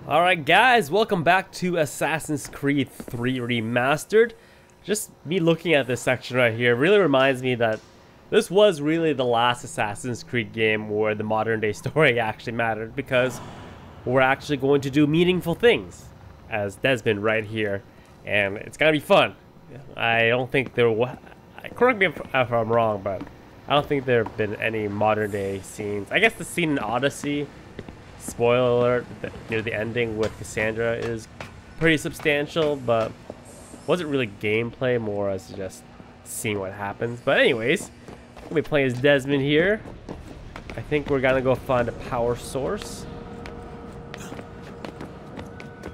Alright guys, welcome back to Assassin's Creed 3 Remastered. Just me looking at this section right here really reminds me that this was really the last Assassin's Creed game where the modern day story actually mattered, because we're actually going to do meaningful things as Desmond right here, and it's gonna be fun. I don't think there was, correct me if I'm wrong, but I don't think there have been any modern day scenes. I guess the scene in Odyssey, spoiler alert, near the ending with Cassandra is pretty substantial, but wasn't really gameplay, more as just seeing what happens. But anyways, we'll be playing as Desmond here. I think we're gonna go find a power source.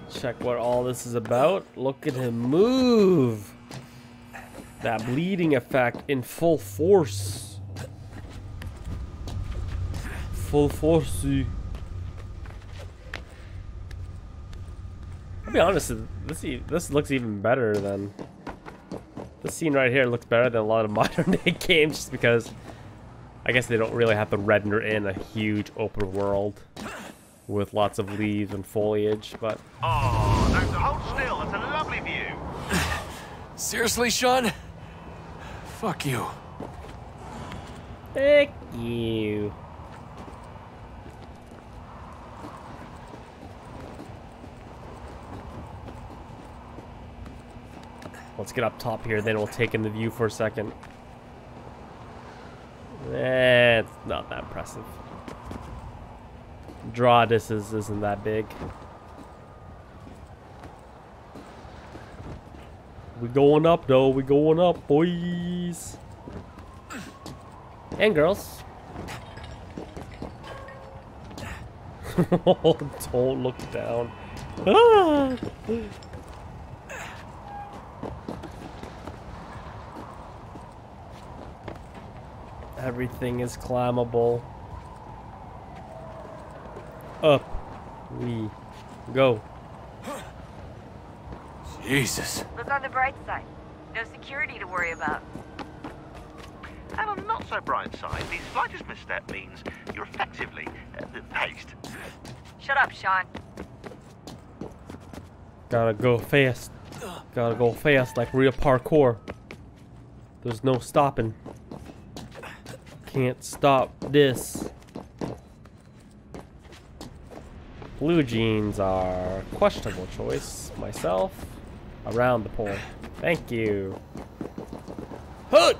Check what all this is about. Look at him move. That bleeding effect in full force. Full force. I'll be honest, this looks even better than... This scene right here looks better than a lot of modern day games, just because I guess they don't really have to render in a huge open world with lots of leaves and foliage, but... Oh, that's, hold still, that's a lovely view. Seriously, Sean? Fuck you. Thank you. Let's get up top here, then we'll take in the view for a second. It's not that impressive. Draw distance isn't that big. We going up though, we going up, boys. And girls. Don't look down. Ah! Everything is climbable. Up we go. Jesus. Look on the bright side. No security to worry about. And on the not so bright side, the slightest misstep means you're effectively paced. Shut up, Sean. Gotta go fast. Gotta go fast like real parkour. There's no stopping. Can't stop this. Blue jeans are questionable choice. Myself, around the pole. Thank you. Hood.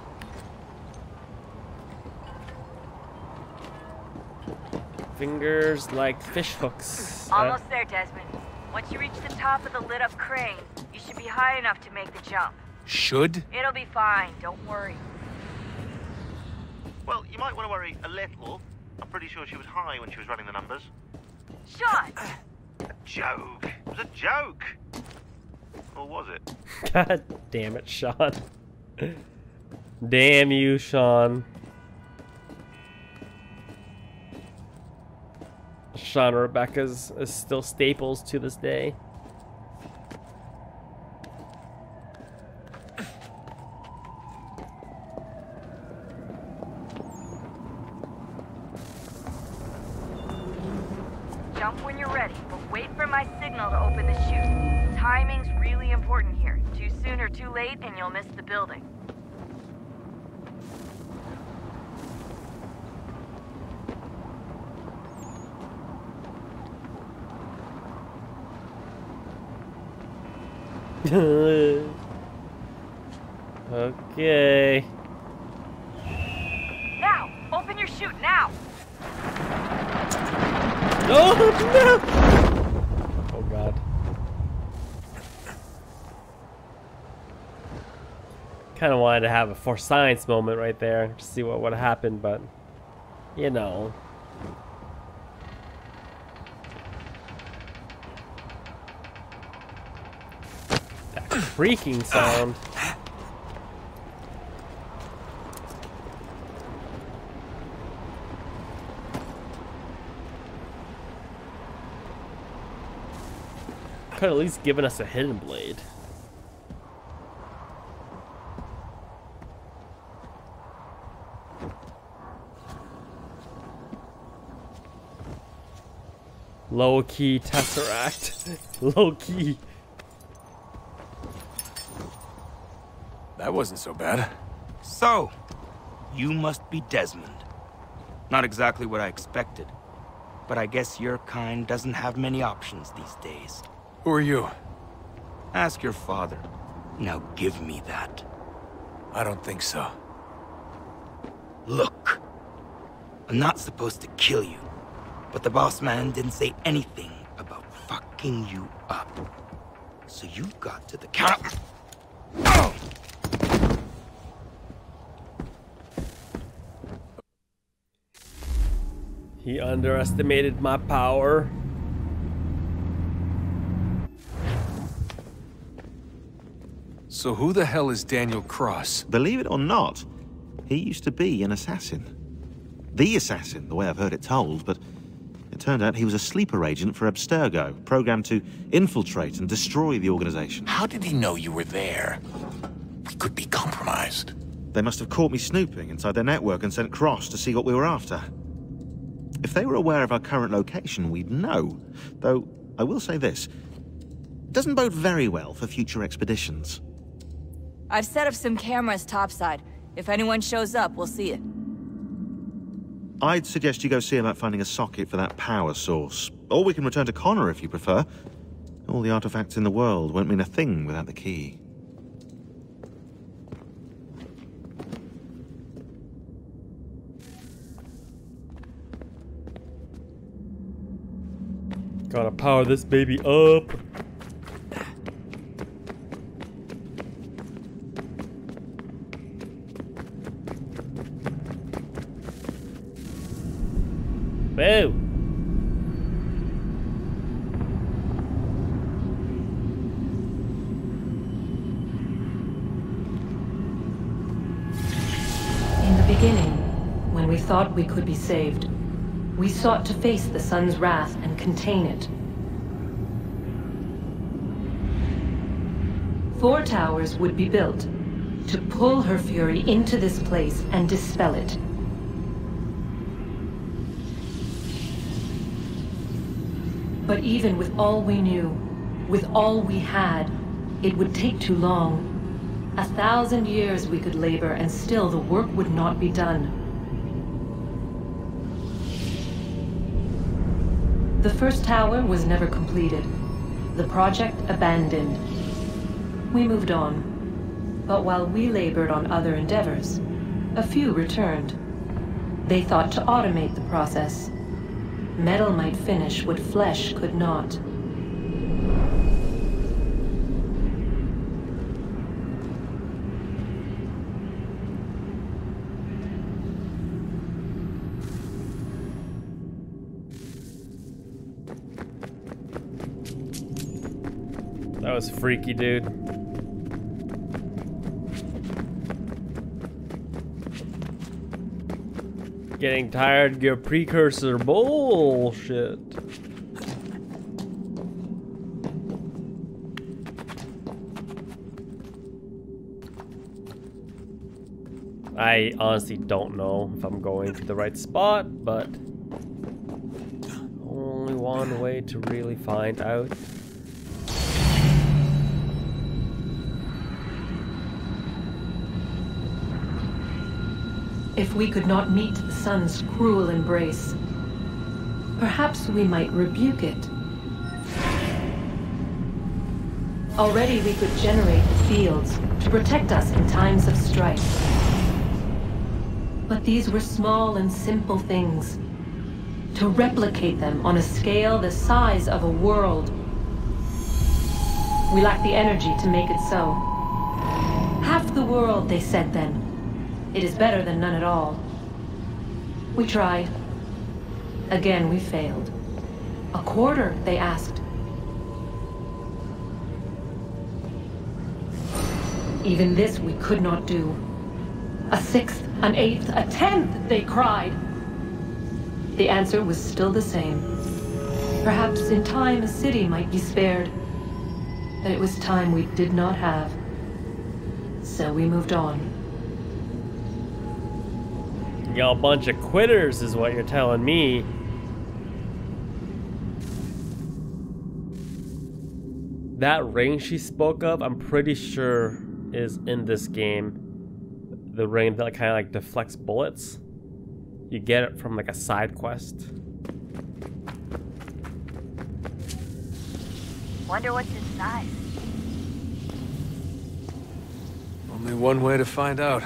Fingers like fish hooks. Almost there, Desmond. Once you reach the top of the lit-up crane, you should be high enough to make the jump. Should? It'll be fine. Don't worry. Well, you might want to worry a little. I'm pretty sure she was high when she was running the numbers. Sean! A joke. It was a joke. Or was it? God damn it, Sean. Damn you, Sean. Sean and Rebecca's is still staples to this day. Jump when you're ready, but wait for my signal to open the chute. Timing's really important here. Too soon or too late, and you'll miss the building. Okay. Now! Open your chute, now! Oh no! Oh god. Kind of wanted to have a for science moment right there to see what would happen, but you know. That creaking sound. Could at least given us a hidden blade. Low-key Tesseract. Low-key. That wasn't so bad. So, you must be Desmond. Not exactly what I expected, but I guess your kind doesn't have many options these days. Who are you? Ask your father. Now give me that. I don't think so. Look, I'm not supposed to kill you, but the boss man didn't say anything about fucking you up. So you got to the count. Oh! He underestimated my power. So who the hell is Daniel Cross? Believe it or not, he used to be an assassin. The assassin, the way I've heard it told, but it turned out he was a sleeper agent for Abstergo, programmed to infiltrate and destroy the organization. How did he know you were there? We could be compromised. They must have caught me snooping inside their network and sent Cross to see what we were after. If they were aware of our current location, we'd know. Though, I will say this. It doesn't bode very well for future expeditions. I've set up some cameras topside. If anyone shows up, we'll see it. I'd suggest you go see about finding a socket for that power source. Or we can return to Connor if you prefer. All the artifacts in the world won't mean a thing without the key. Gotta power this baby up. Whoa. In the beginning, when we thought we could be saved, we sought to face the sun's wrath and contain it. 4 towers would be built to pull her fury into this place and dispel it. But even with all we knew, with all we had, it would take too long. 1,000 years we could labor and still the work would not be done. The first tower was never completed. The project abandoned. We moved on. But while we labored on other endeavors, a few returned. They thought to automate the process. Metal might finish what flesh could not. That was freaky, dude. Getting tired of your precursor bullshit. I honestly don't know if I'm going to the right spot, but only one way to really find out. If we could not meet the sun's cruel embrace, perhaps we might rebuke it. Already we could generate the fields to protect us in times of strife. But these were small and simple things. To replicate them on a scale the size of a world. We lack the energy to make it so. Half the world, they said then. It is better than none at all. We tried. Again, we failed. A quarter, they asked. Even this we could not do. A 1/6, an 1/8, a 1/10, they cried. The answer was still the same. Perhaps in time a city might be spared. But it was time we did not have. So we moved on. Y'all a bunch of quitters is what you're telling me. that ring she spoke of, I'm pretty sure is in this game. The ring that kind of like deflects bullets. You get it from like a side quest. Wonder what's inside. Only one way to find out.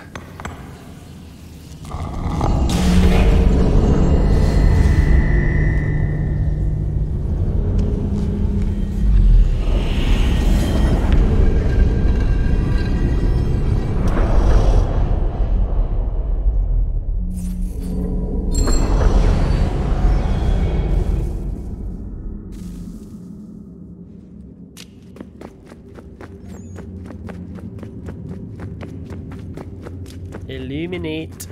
Illuminate.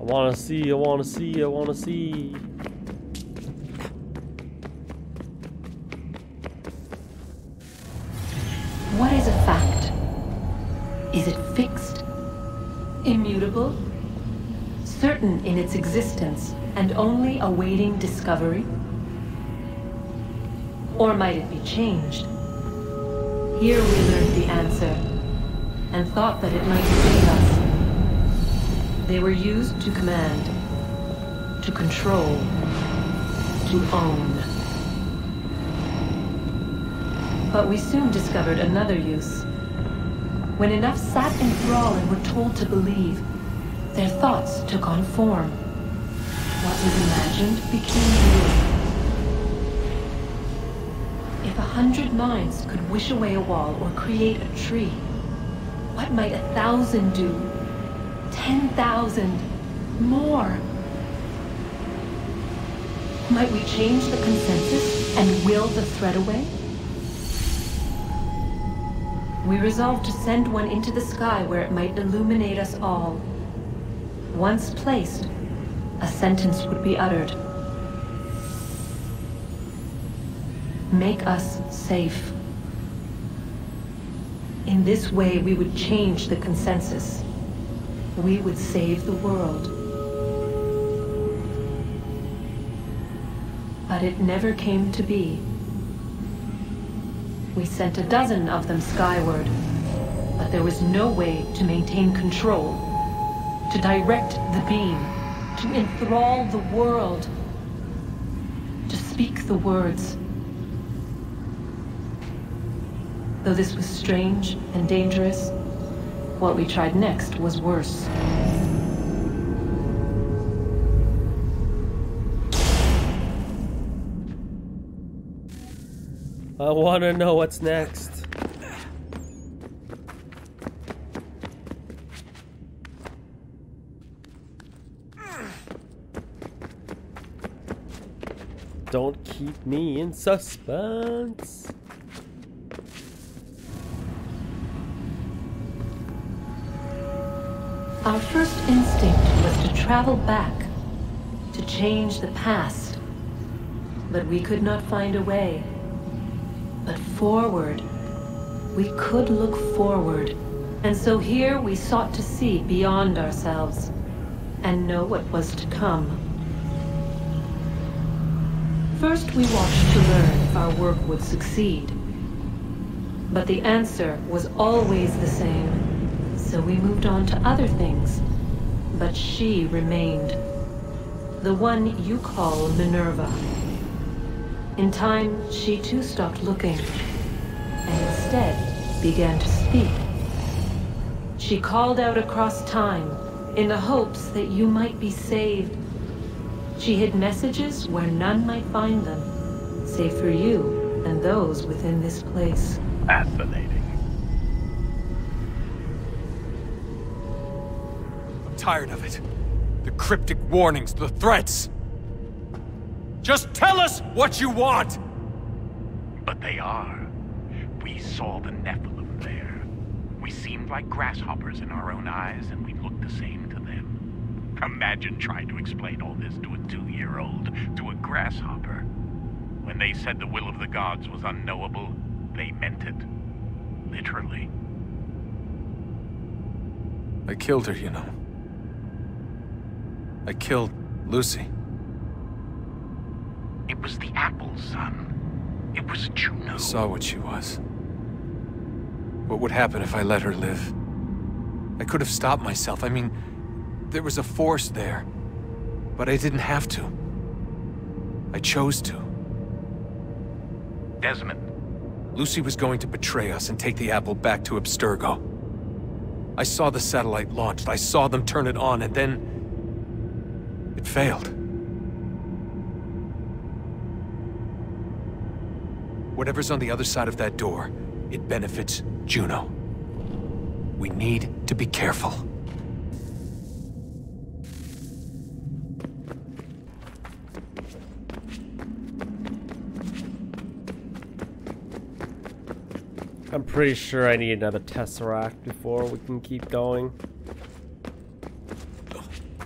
I wanna see, I wanna see, I wanna see. What is a fact? Is it fixed? Immutable? Certain in its existence and only awaiting discovery? Or might it be changed? Here we learned the answer, and thought that it might save us. They were used to command, to control, to own. But we soon discovered another use. When enough sat in thrall and were told to believe, their thoughts took on form. What was imagined became real. If 100 minds could wish away a wall or create a tree, what might 1,000 do? 10,000? More? Might we change the consensus and will the thread away? We resolved to send one into the sky where it might illuminate us all. Once placed, a sentence would be uttered. Make us safe. In this way, we would change the consensus. We would save the world. But it never came to be. We sent a dozen of them skyward, but there was no way to maintain control, to direct the beam, to enthrall the world, to speak the words. Though this was strange and dangerous, what we tried next was worse. I want to know what's next. Don't keep me in suspense. Our first instinct was to travel back, to change the past. But we could not find a way. But forward, we could look forward. And so here we sought to see beyond ourselves, and know what was to come. First we watched to learn if our work would succeed. But the answer was always the same. So we moved on to other things, but she remained. The one you call Minerva. In time, she too stopped looking, and instead began to speak. She called out across time, in the hopes that you might be saved. She hid messages where none might find them, save for you and those within this place. Fascinating. Tired of it. The cryptic warnings, the threats. Just tell us what you want! But they are. We saw the Nephilim there. We seemed like grasshoppers in our own eyes, and we looked the same to them. Imagine trying to explain all this to a 2-year-old, to a grasshopper. When they said the will of the gods was unknowable, they meant it. Literally. I killed her, you know. I killed Lucy. It was the apple, son. It was Juno. I saw what she was. What would happen if I let her live? I could have stopped myself. I mean, there was a force there. But I didn't have to. I chose to. Desmond. Lucy was going to betray us and take the apple back to Abstergo. I saw the satellite launched. I saw them turn it on, and then... it failed. Whatever's on the other side of that door, it benefits Juno. We need to be careful. I'm pretty sure I need another Tesseract before we can keep going.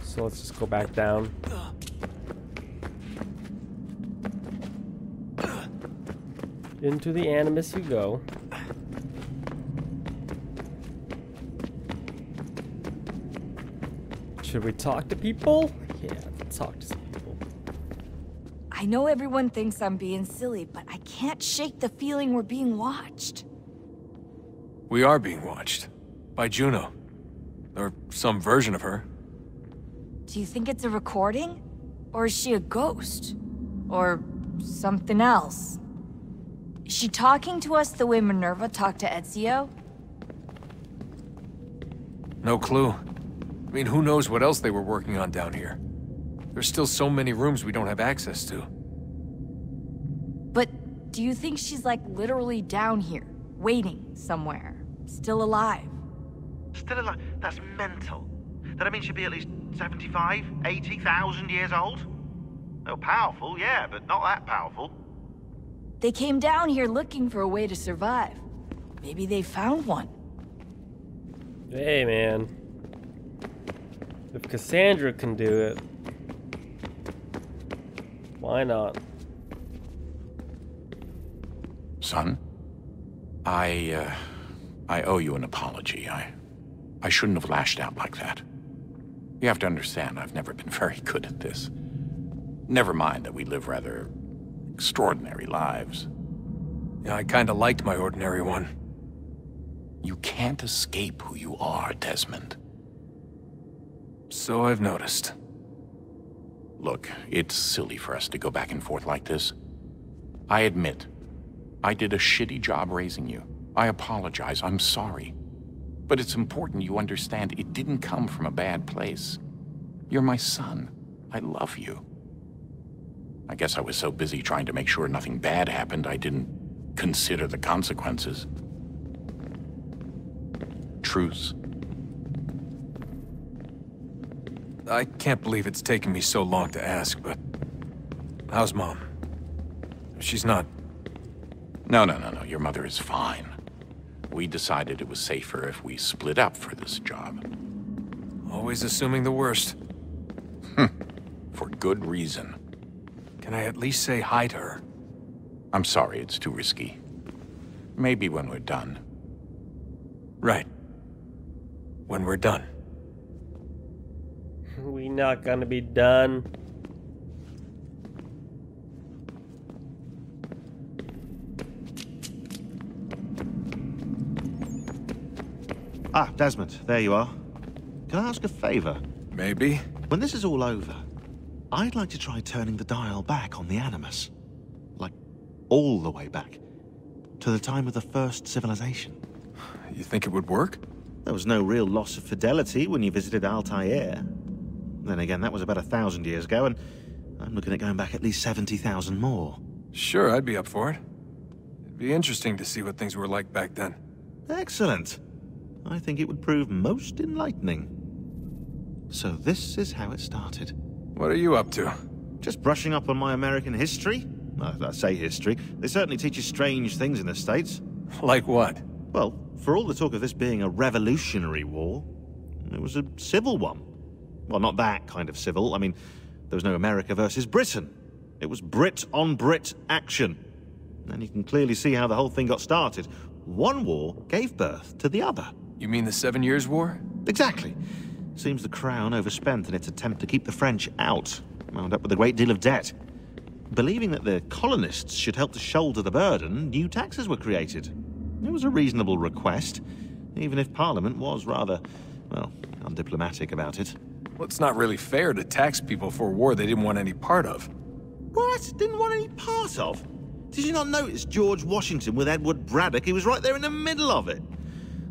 So let's just go back down. Into the Animus you go. Should we talk to people? Yeah, let's talk to some people. I know everyone thinks I'm being silly, but I can't shake the feeling we're being watched. We are being watched. By Juno. Or some version of her. Do you think it's a recording? Or is she a ghost? Or something else? Is she talking to us the way Minerva talked to Ezio? No clue. I mean, who knows what else they were working on down here? There's still so many rooms we don't have access to. But do you think she's like literally down here, waiting somewhere, still alive? Still alive? That's mental. That means she'd be at least 75, 80,000 years old? Oh, powerful, yeah, but not that powerful. They came down here looking for a way to survive. Maybe they found one. Hey, man. If Cassandra can do it, why not? Son, I owe you an apology. I shouldn't have lashed out like that. You have to understand, I've never been very good at this. Never mind that we live rather extraordinary lives. Yeah, I kinda liked my ordinary one. You can't escape who you are, Desmond. So I've noticed. Look, it's silly for us to go back and forth like this. I admit, I did a shitty job raising you. I apologize, I'm sorry. But it's important you understand it didn't come from a bad place. You're my son. I love you. I guess I was so busy trying to make sure nothing bad happened, I didn't consider the consequences. Truce. I can't believe it's taken me so long to ask, but... how's Mom? She's not... No. Your mother is fine. We decided it was safer if we split up for this job. Always assuming the worst. For good reason. Can I at least say hi to her? I'm sorry, it's too risky. Maybe when we're done. Right. When we're done. We not gonna be done. Ah, Desmond, there you are. Can I ask a favor? Maybe. When this is all over, I'd like to try turning the dial back on the Animus. Like, all the way back. To the time of the first civilization. You think it would work? There was no real loss of fidelity when you visited Altair. Then again, that was about 1,000 years ago, and I'm looking at going back at least 70,000 more. Sure, I'd be up for it. It'd be interesting to see what things were like back then. Excellent. I think it would prove most enlightening. So this is how it started. What are you up to? Just brushing up on my American history. I say history. They certainly teach you strange things in the States. Like what? Well, for all the talk of this being a revolutionary war, it was a civil one. Well, not that kind of civil. I mean, there was no America versus Britain. It was Brit on Brit action. And you can clearly see how the whole thing got started. One war gave birth to the other. You mean the 7 Years' War? Exactly. Seems the Crown overspent in its attempt to keep the French out, wound up with a great deal of debt. Believing that the colonists should help to shoulder the burden, new taxes were created. It was a reasonable request, even if Parliament was rather, well, undiplomatic about it. Well, it's not really fair to tax people for a war they didn't want any part of. What? Didn't want any part of? Did you not notice George Washington with Edward Braddock? He was right there in the middle of it.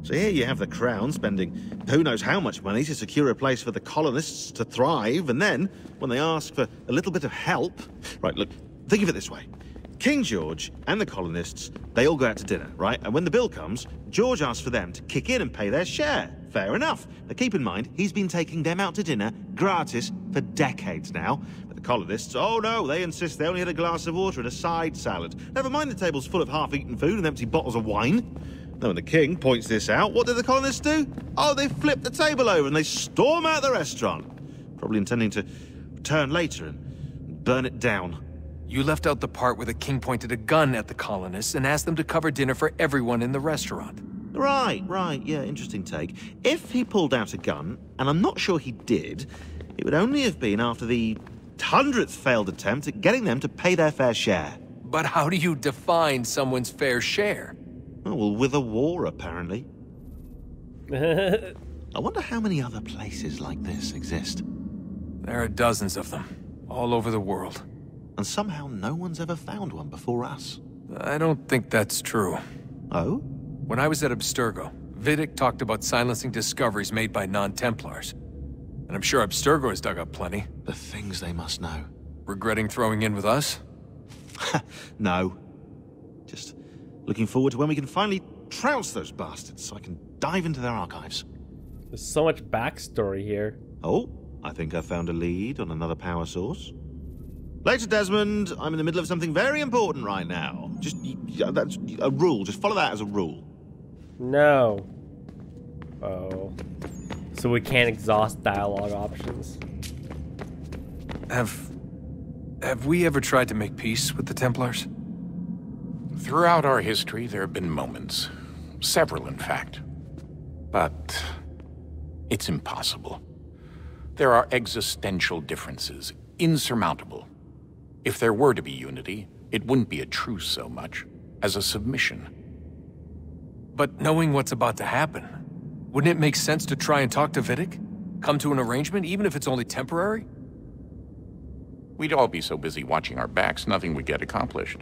So here you have the Crown spending who knows how much money to secure a place for the colonists to thrive, and then, when they ask for a little bit of help... Right, look, think of it this way. King George and the colonists, they all go out to dinner, right? And when the bill comes, George asks for them to kick in and pay their share. Fair enough. But keep in mind, he's been taking them out to dinner gratis for decades now. But the colonists, oh no, they insist they only had a glass of water and a side salad. Never mind the table's full of half-eaten food and empty bottles of wine. Now, when the king points this out, what do the colonists do? Oh, they flip the table over and they storm out the restaurant. Probably intending to return later and burn it down. You left out the part where the king pointed a gun at the colonists and asked them to cover dinner for everyone in the restaurant. Right, yeah, interesting take. If he pulled out a gun, and I'm not sure he did, it would only have been after the 100th failed attempt at getting them to pay their fair share. But how do you define someone's fair share? Oh, well, with a war, apparently. I wonder how many other places like this exist. There are dozens of them, all over the world. And somehow no one's ever found one before us. I don't think that's true. Oh? When I was at Abstergo, Vidic talked about silencing discoveries made by non-Templars. And I'm sure Abstergo has dug up plenty. The things they must know. Regretting throwing in with us? No. Just looking forward to when we can finally trounce those bastards so I can dive into their archives. There's so much backstory here. Oh, I think I found a lead on another power source. Later, Desmond. I'm in the middle of something very important right now. Just, that's a rule. Just follow that as a rule. No. Oh. So we can't exhaust dialogue options. Have we ever tried to make peace with the Templars? Throughout our history, there have been moments. Several, in fact. But it's impossible. There are existential differences, insurmountable. If there were to be unity, it wouldn't be a truce so much as a submission. But knowing what's about to happen, wouldn't it make sense to try and talk to Vidic? Come to an arrangement, even if it's only temporary? We'd all be so busy watching our backs, nothing would get accomplished.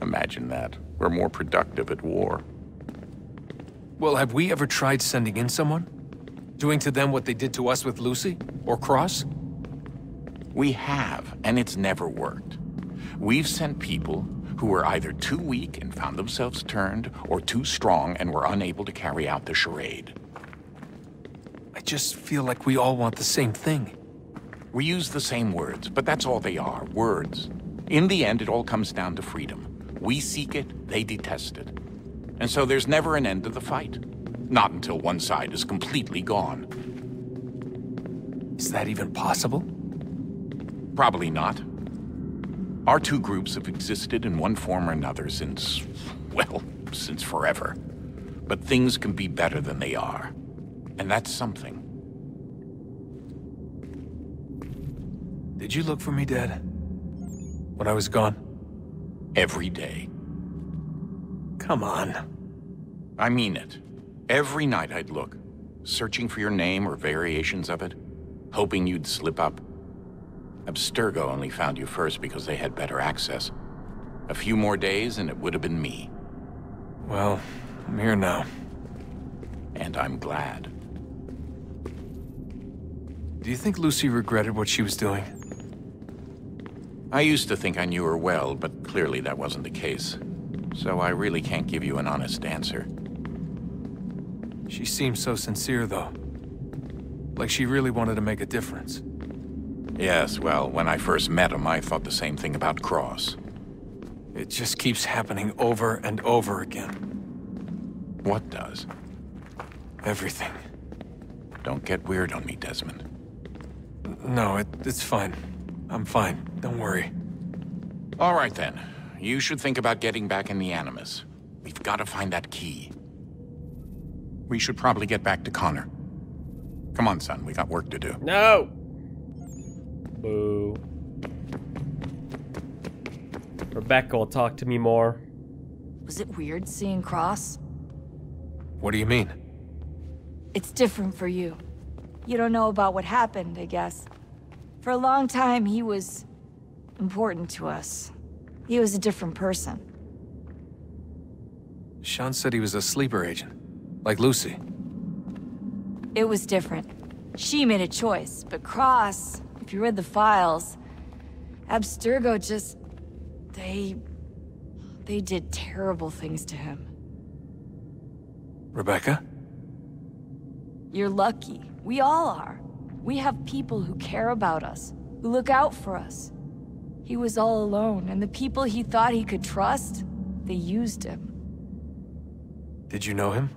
Imagine that. We're more productive at war. Well, have we ever tried sending in someone? Doing to them what they did to us with Lucy? Or Cross? We have, and it's never worked. We've sent people who were either too weak and found themselves turned, or too strong and were unable to carry out the charade. I just feel like we all want the same thing. We use the same words, but that's all they are, words. In the end, it all comes down to freedom. We seek it, they detest it. And so there's never an end to the fight. Not until one side is completely gone. Is that even possible? Probably not. Our two groups have existed in one form or another since, well, since forever. But things can be better than they are. And that's something. Did you look for me, Dad? When I was gone? Every day. Come on. I mean it. Every night I'd look, searching for your name or variations of it, hoping you'd slip up. Abstergo only found you first because they had better access. A few more days and it would have been me. Well, I'm here now. And I'm glad. Do you think Lucy regretted what she was doing? I used to think I knew her well, but clearly that wasn't the case. So I really can't give you an honest answer. She seemed so sincere, though. Like she really wanted to make a difference. Yes, well, when I first met him, I thought the same thing about Cross. It just keeps happening over and over again. What does? Everything. Don't get weird on me, Desmond. No, it's fine. I'm fine. Don't worry. All right, then. You should think about getting back in the Animus. We've got to find that key. We should probably get back to Connor. Come on, son. We got work to do. No! Boo. Rebecca will talk to me more. Was it weird seeing Cross? What do you mean? It's different for you. You don't know about what happened, I guess. For a long time, he was important to us. He was a different person. Sean said he was a sleeper agent, like Lucy. It was different. She made a choice, but Cross, if you read the files, Abstergo just... They did terrible things to him. Rebecca? You're lucky. We all are. We have people who care about us, who look out for us. He was all alone, and the people he thought he could trust, they used him. Did you know him?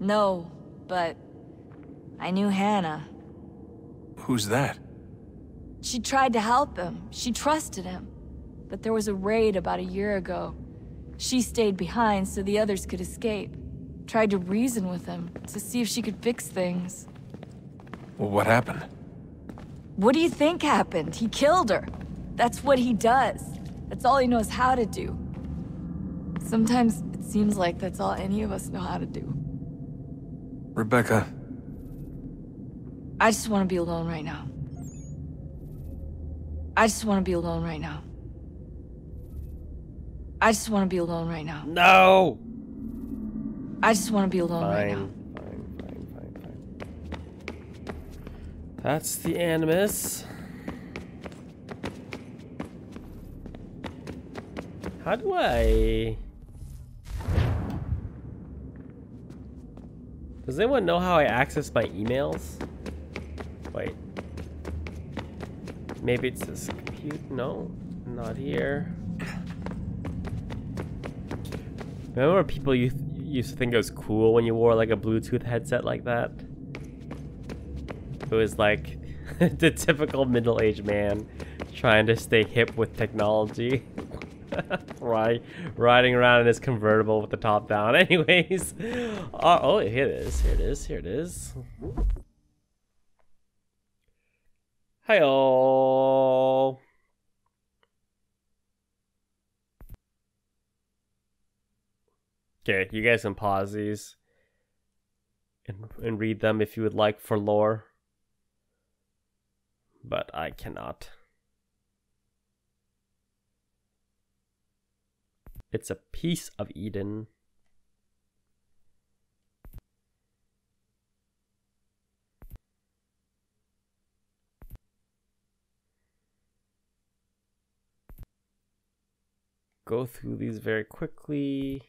No, but I knew Hannah. Who's that? She tried to help him. She trusted him. But there was a raid about a year ago. She stayed behind so the others could escape. Tried to reason with him to see if she could fix things. Well, what happened? What do you think happened? He killed her. That's what he does. That's all he knows how to do. Sometimes it seems like that's all any of us know how to do. Rebecca. I just want to be alone right now. I just want to be alone right now. I just want to be alone right now. No! I just want to be alone right now. Fine. That's the Animus. How do I... Does anyone know how I access my emails? Wait. Maybe it's this computer? No, not here. Remember when people used to think it was cool when you wore like a Bluetooth headset like that? It was like the typical middle-aged man trying to stay hip with technology. Riding around in his convertible with the top down. Anyways. Oh, here it is. Hi-oh. Okay, you guys can pause these and read them if you would like for lore. But I cannot. It's a piece of Eden. Go through these very quickly.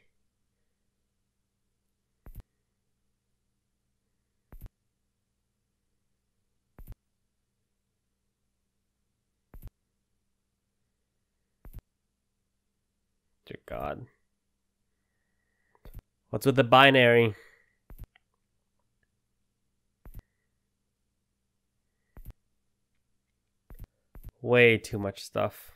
Dear God. What's with the binary? Way too much stuff.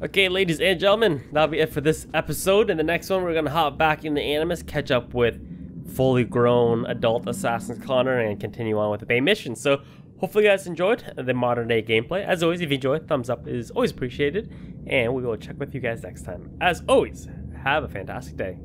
Okay, ladies and gentlemen, that'll be it for this episode. In the next one, we're gonna hop back in the Animus, catch up with fully grown adult Assassin's Connor, and continue on with the main mission. So hopefully you guys enjoyed the modern day gameplay. As always, if you enjoyed, thumbs up is always appreciated. And we will check with you guys next time. As always, have a fantastic day.